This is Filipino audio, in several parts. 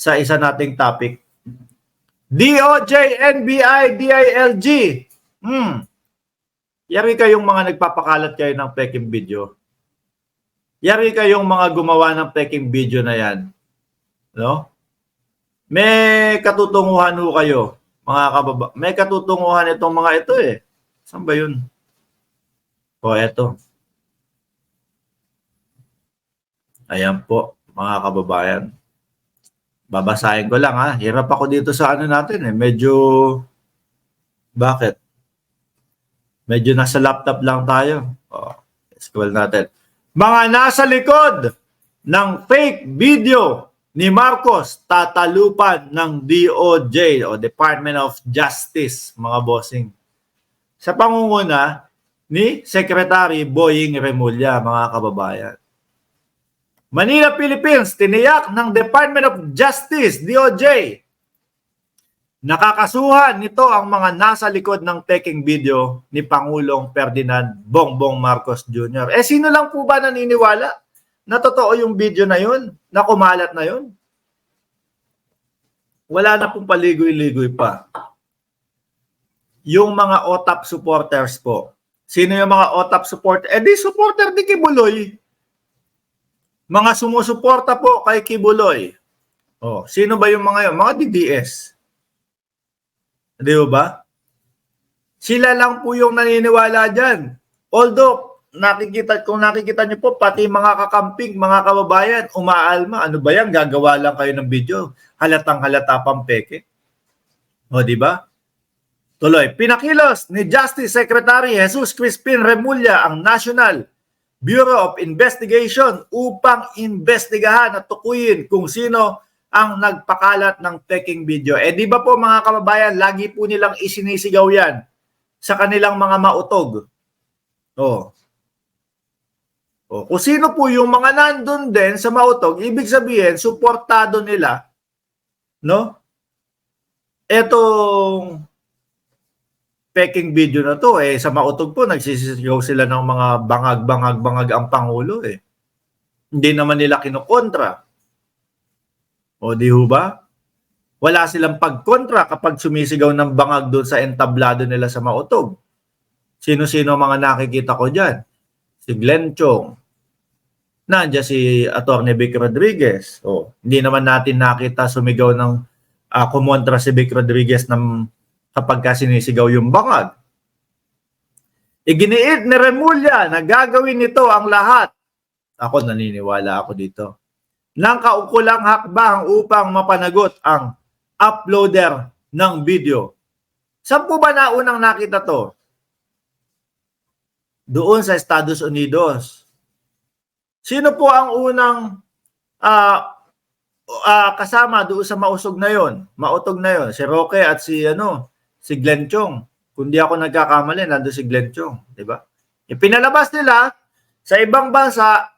sa isa nating topic. DOJ, NBI, DILG. Yari kayong mga nagpapakalat kayo ng peking video. Yari kayong mga gumawa ng peking video na yan. No? May katutunguhan ho kayo, mga kababa. May katutunguhan itong mga ito eh. Saan ba yun? O, eto. Ayan po, mga kababayan. Babasahin ko lang ha. Hirap ako dito sa ano natin eh. Medyo, bakit? Medyo nasa laptop lang tayo. O, scroll natin. Mga nasa likod ng fake video ni Marcos tatalupan ng DOJ o Department of Justice, mga bossing. Sa pangunguna ni Secretary Boying Remulla, mga kababayan. Manila, Philippines, tiniyak ng Department of Justice, DOJ. Nakakasuhan nito ang mga nasa likod ng peking video ni Pangulong Ferdinand Bongbong Marcos Jr. Eh sino lang po ba naniniwala na totoo yung video na yun? Na kumalat na yun? Wala na pong paligoy-ligoy pa. Yung mga OTAP supporters po. Sino yung mga OTAP supporters? Eh di supporter ni Kibuloy. Mga sumusuporta po kay Kibuloy. Oh, sino ba yung mga yun? Mga DDS. Di ba? Sila lang po yung naniniwala dyan. Although, kung nakikita nyo po, pati mga kakamping, mga kababayan, umaalma. Ano ba yan? Gagawa lang kayo ng video. Halatang halata pang peke. O, di ba? Tuloy, pinakilos ni Justice Secretary Jesus Crispin Remulla ang National Bureau of Investigation upang investigahan at tukuyin kung sino ang nagpakalat ng peking video. Eh di ba po mga kababayan, lagi po nilang isinisigaw yan sa kanilang mga mautog. Oh. Oh, kung sino po yung mga nandun din sa mautog, ibig sabihin, suportado nila, no? Etong peking video na to, eh sa mautog po, nagsisisigaw sila ng mga bangag ang Pangulo eh. Hindi naman nila kinukontra. O di ho ba? Wala silang pagkontra kapag sumisigaw ng bangag doon sa entablado nila sa mautog. Sino-sino mga nakikita ko dyan? Si Glenn Chong. Nandiyan si Atty. Vic Rodriguez. O, hindi naman natin nakita sumigaw ng kumontra si Vic Rodriguez ng kapag sinisigaw yung bangag. Iginiit ni Remulla na gagawin nito ang lahat. Ako naniniwala ako dito. Nang kaukulang hakbang upang mapanagot ang uploader ng video. Saan po ba naunang nakita to? Doon sa Estados Unidos. Sino po ang unang kasama doon sa mautog na yon? Mautog na yon, si Roque at si Glenn Chong. Kung di ako nagkakamali, nandoon si Glenn Chong, di ba? Ipinalabas nila sa ibang bansa.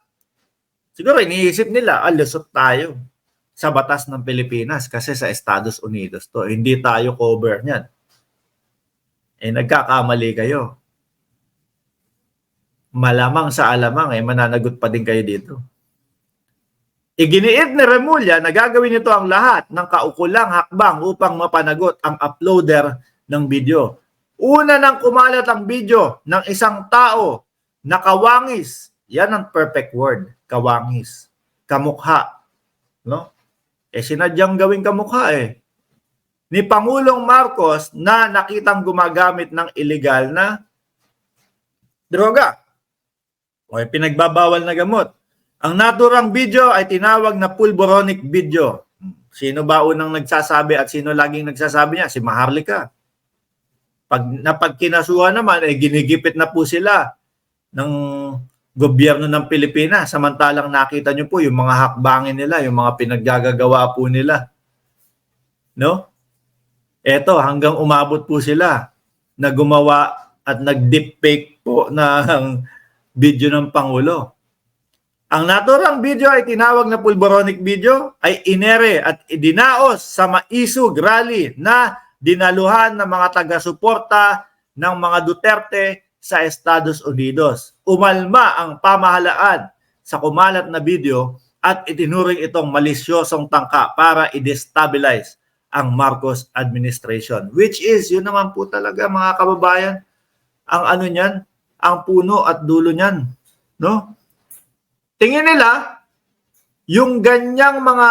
Siguro iniisip nila, lusot tayo sa batas ng Pilipinas kasi sa Estados Unidos to. Hindi tayo cover niyan. Eh nagkakamali kayo. Malamang sa alamang, mananagot pa din kayo dito. Iginiit ni Remulla na gagawin nito ang lahat ng kaukulang hakbang upang mapanagot ang uploader ng video. Una nang kumalat ang video ng isang tao na kawangis. Yan ang perfect word. Kawangis. Kamukha. No? Sinadyang gawing kamukha ni Pangulong Marcos na nakitang gumagamit ng illegal na droga o pinagbabawal na gamot. Ang naturang video ay tinawag na pulboronic video. Sino ba unang nagsasabi at sino laging nagsasabi niya? Si Maharlika. Pag kinasuhan naman, ginigipit na po sila ng gobyerno ng Pilipinas. Samantalang nakita nyo po yung mga hakbangin nila, yung mga pinaggagawa po nila. No? Eto, hanggang umabot po sila na gumawa at nag-deepfake po ng video ng Pangulo. Ang naturang video ay tinawag na pulboronic video ay inere at idinaos sa maisog rally na dinaluhan ng mga taga-suporta ng mga Duterte sa Estados Unidos. Umalma ang pamahalaan sa kumalat na video at itinuring itong malisyosong tangka para i-destabilize ang Marcos administration. Which is, yun naman po talaga mga kababayan, ang ano niyan, ang puno at dulo niyan. No? Tingin nila, yung ganyang mga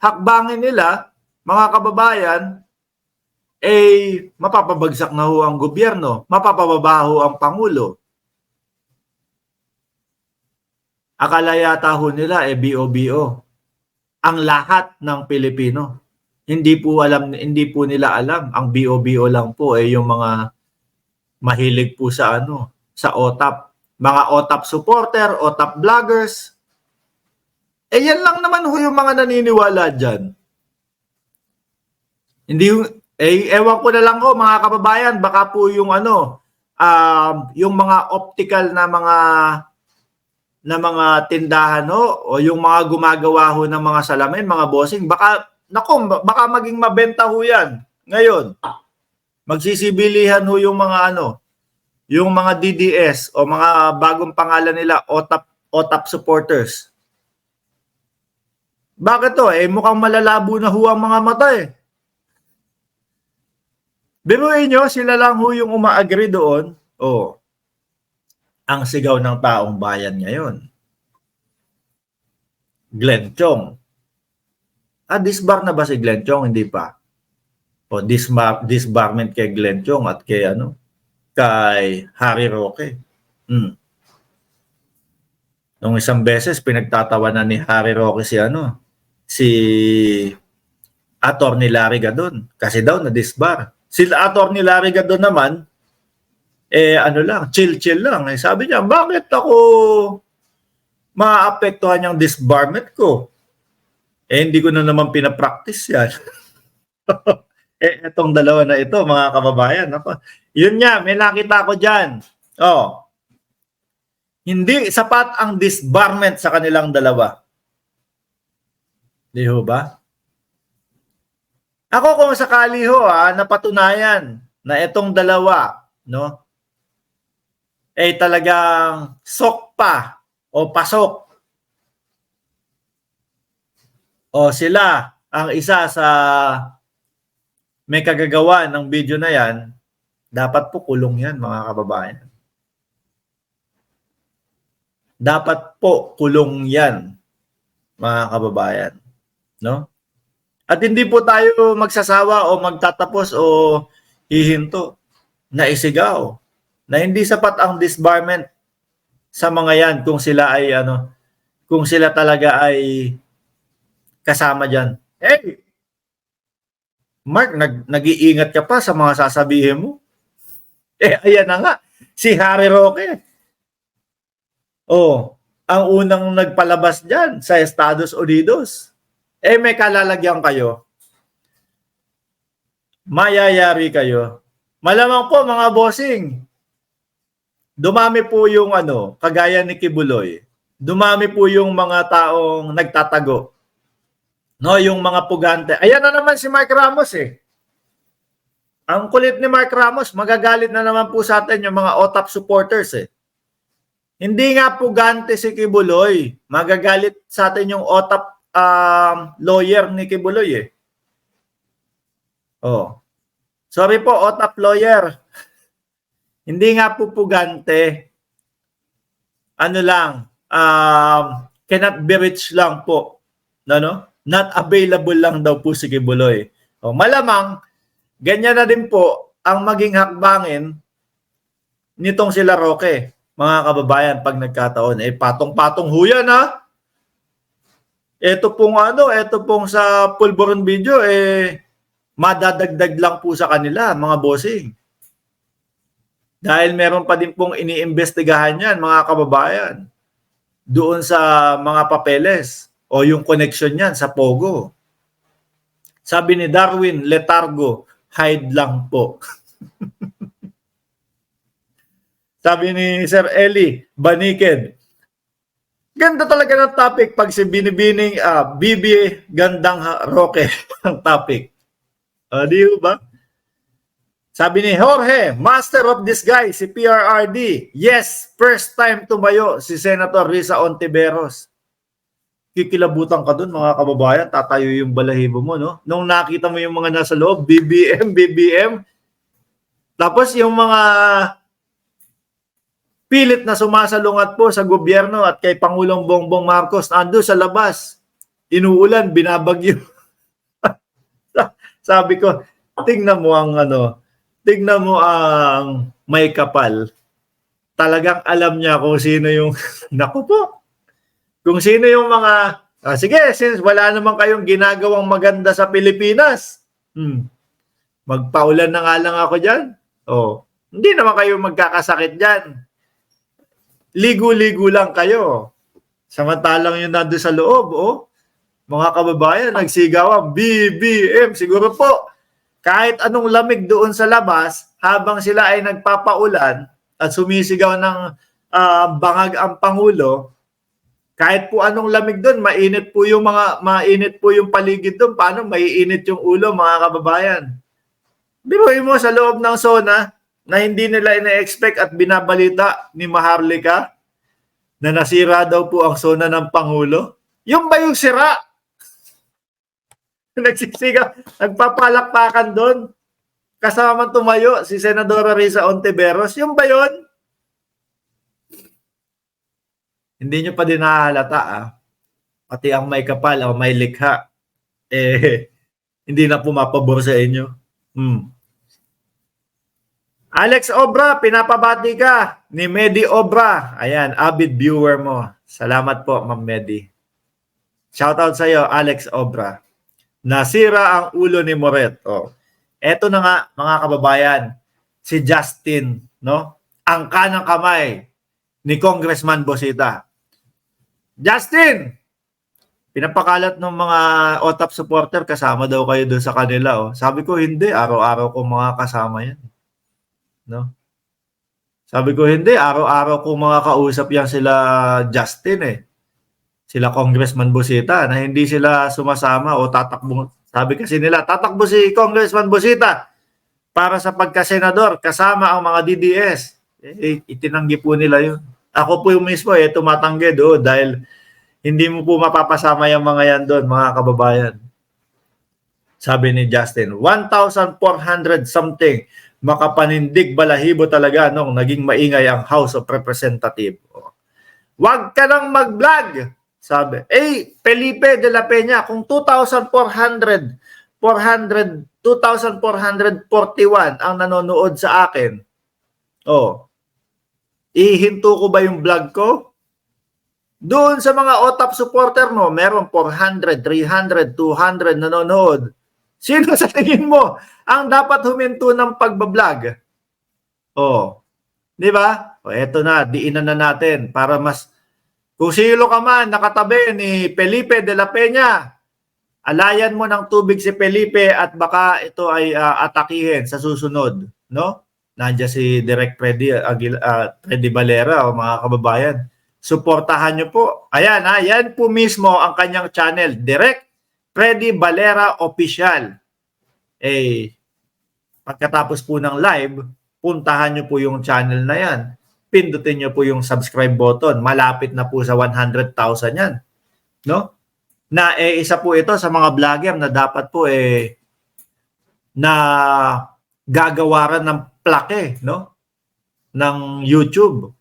hakbangin nila, mga kababayan, mapapabagsak na ho ang gobyerno, mapapababaho ang Pangulo. Akala yata ho nila BO-BO ang lahat ng Pilipino. Hindi po nila alam ang BO-BO lang po yung mga mahilig po sa sa OTAP, mga OTAP supporter, OTAP vloggers. Yan lang naman ho yung mga naniniwala diyan. Hindi ewan ko na lang ho mga kababayan, baka po yung yung mga optical na mga tindahan o yung mga gumagawa ho ng mga salamin, mga bossing, baka maging mabenta ho yan. Ngayon, magsisibilihan ho yung mga yung mga DDS o mga bagong pangalan nila, OTAP supporters. Bakit to? Mukhang malalabo na ho ang mga mata Biruin nyo, sila lang ho yung uma-agree doon. Ang sigaw ng taong bayan ngayon. Glenn Chong. Disbar na ba si Glenn Chong? Hindi pa. Disbarment kay Glenn Chong at kay Harry Roque. Nung isang beses pinagtatawanan ni Harry Roque si Attorney Larry Gadon kasi daw na-disbar. Si Attorney Larry Gadon naman chill lang. Sabi niya, bakit ako maapektuhan yung disbarment ko? Hindi ko na naman pinapractice yan. Etong dalawa na ito, mga kababayan. Yun nga, may nakita ko dyan. Hindi sapat ang disbarment sa kanilang dalawa. Di ho ba? Ako kung sakali ho, napatunayan na itong dalawa, talagang sok pa o pasok. Sila ang isa sa may kagagawa ng video na yan, dapat po kulong yan, mga kababayan. Dapat po kulong yan, mga kababayan. No? At hindi po tayo magsasawa o magtatapos o hihinto na isigaw na hindi sapat ang disbarment sa mga yan kung sila ay kung sila talaga ay kasama diyan. Mark, nag-iingat ka pa sa mga sasabihin mo. Ayan na nga, si Harry Roque. Ang unang nagpalabas diyan sa Estados Unidos. May kalalagyan kayo. Mayayari kayo. Malamang po mga bossing, dumami po yung kagaya ni Kibuloy. Dumami po yung mga taong nagtatago. Yung mga pugante. Ayan na naman si Mark Ramos Ang kulit ni Mark Ramos, magagalit na naman po sa atin yung mga OTAP supporters Hindi nga pugante si Kibuloy. Magagalit sa atin yung OTAP lawyer ni Kibuloy Sorry po, OTAP lawyer. Hindi nga po pugante. Cannot be reached lang po. Not available lang daw po si Kibuloy. Malamang, ganyan na din po ang maging hakbangin nitong sila Roque, mga kababayan, pag nagkataon. Patong-patong huyan Ito pong sa Pulburon video, madadagdag lang po sa kanila, mga bossing. Dahil meron pa din pong iniimbestigahan yan, mga kababayan, doon sa mga papeles o yung connection yan sa Pogo. Sabi ni Darwin Letargo, hide lang po. Sabi ni Sir Eli Baniked, ganda talaga ng topic pag si Binibining Bibi Gandang Roque ang topic. Di ba? Sabi ni Jorge, master of disguise, si PRRD. Yes, first time tumayo si Senator Risa Ontiveros. kikilabutan ka dun, mga kababayan, tatayo yung balahibo mo, no? Nung nakita mo yung mga nasa loob, BBM, BBM, tapos yung mga pilit na sumasalungat po sa gobyerno at kay Pangulong Bongbong Marcos, ando sa labas, inuulan, binabagyo. Sabi ko, tingnan mo ang tingnan mo ang may kapal. Talagang alam niya kung sino yung, naku po, kung sino yung mga, sige, since wala naman kayong ginagawang maganda sa Pilipinas, magpaulan na nga lang ako dyan. Hindi naman kayo magkakasakit dyan. Ligo-ligo lang kayo. Samantalang yun nandun sa loob, mga kababayan, nagsigawan, BBM, siguro po, kahit anong lamig doon sa labas, habang sila ay nagpapaulan at sumisigaw ng bangag ang Pangulo, kahit po anong lamig doon, mainit po yung paligid doon. Paano maiinit yung ulo, mga kababayan? Biruin mo sa loob ng SONA na hindi nila ina-expect at binabalita ni Maharlika na nasira daw po ang SONA ng Pangulo. Yung ba yung sira? Nagsisigaw, nagpapalakpakan doon. Kasama tumayo si Senadora Risa Ontiveros. Yung ba yun? Hindi nyo pa din nahalata, pati ang may kapal o may likha, hindi na pumapabor sa inyo. Alex Obra, pinapabati ka ni Medi Obra. Ayan, avid viewer mo. Salamat po, Ma'am Medi. Shoutout sa iyo, Alex Obra. Nasira ang ulo ni Moret. Eto na nga, mga kababayan, si Justin, no? Ang kanang kamay ni Congressman Bosita. Justin, pinapakalat ng mga OTAP supporter, kasama daw kayo doon sa kanila. Sabi ko, hindi. Araw-araw ko mga kasama yan. No? Sabi ko, hindi. Araw-araw ko mga kausap yan sila Justin Sila Congressman Bosita na hindi sila sumasama o tatakbo. Sabi kasi nila, tatakbo si Congressman Bosita para sa pagkasenador kasama ang mga DDS. Itinanggi po nila yun. Ako po yung mismo tumatanggi doon dahil hindi mo po mapapasama yung mga yan doon, mga kababayan. Sabi ni Justin, 1,400 something, makapanindig balahibo talaga nung naging maingay ang House of Representatives. Wag ka nang mag-vlog, sabi. Felipe de la Peña, kung 2,441 ang nanonood sa akin, ihinto ko ba yung vlog ko? Doon sa mga OTAP supporter mo, meron 400, 300, 200 nanonood. Sino sa tingin mo ang dapat huminto ng pagbablog? Di ba? Eto na, diinan na natin para mas, kung sino ka man nakatabi ni Felipe de la Peña, alayan mo ng tubig si Felipe at baka ito ay atakihin sa susunod, no? Nandiyan si Direk Freddy Valera, mga kababayan. Suportahan nyo po. Ayan, yan po mismo ang kanyang channel, Direk Freddy Valera Official. Pagkatapos po ng live, puntahan nyo po yung channel na yan. Pindutin nyo po yung subscribe button. Malapit na po sa 100,000 yan. No? Na isa po ito sa mga vlogger na dapat po na gagawaran ng plaque, no? Ng YouTube.